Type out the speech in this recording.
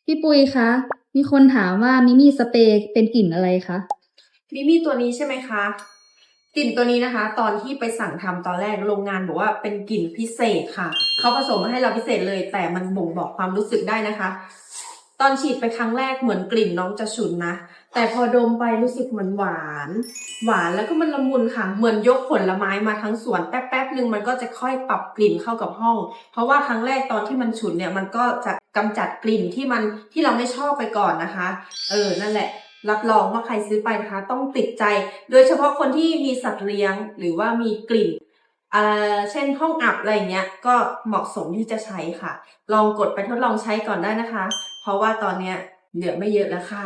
พี่ปุยคะ มีคนถามว่ามิมี่สเปรย์เป็นกลิ่นอะไรคะ มิมี่ตัวนี้ใช่ไหมคะกลิ่นตัวนี้นะคะ ตอนที่ไปสั่งทำตอนแรกโรงงานบอกว่าเป็นกลิ่นพิเศษค่ะเขาผสมมาให้เราพิเศษเลย แต่มันบ่งบอกความรู้สึกได้นะคะ ตอนฉีดไปครั้งแรกเหมือนกลิ่นน้องจะฉุนนะแต่พอดมไปรู้สึกเหมือนหวานแล้วก็มันละมุนค่ะเหมือนยกผลไม้มาทั้งสวนแป๊บหนึ่งมันก็จะค่อยปรับกลิ่นเข้ากับห้องเพราะว่าครั้งแรกตอนที่มันฉุนเนี่ยมันก็จะกำจัดกลิ่นที่เราไม่ชอบไปก่อนนะคะนั่นแหละรับรองว่าใครซื้อไปนะคะต้องติดใจโดยเฉพาะคนที่มีสัตว์เลี้ยงหรือว่ามีกลิ่นเช่นห้องอับอะไรเงี้ยก็เหมาะสมที่จะใช้ค่ะลองกดไปทดลองใช้ก่อนได้นะคะเพราะว่าตอนเนี้ยเหลือไม่เยอะแล้วค่ะ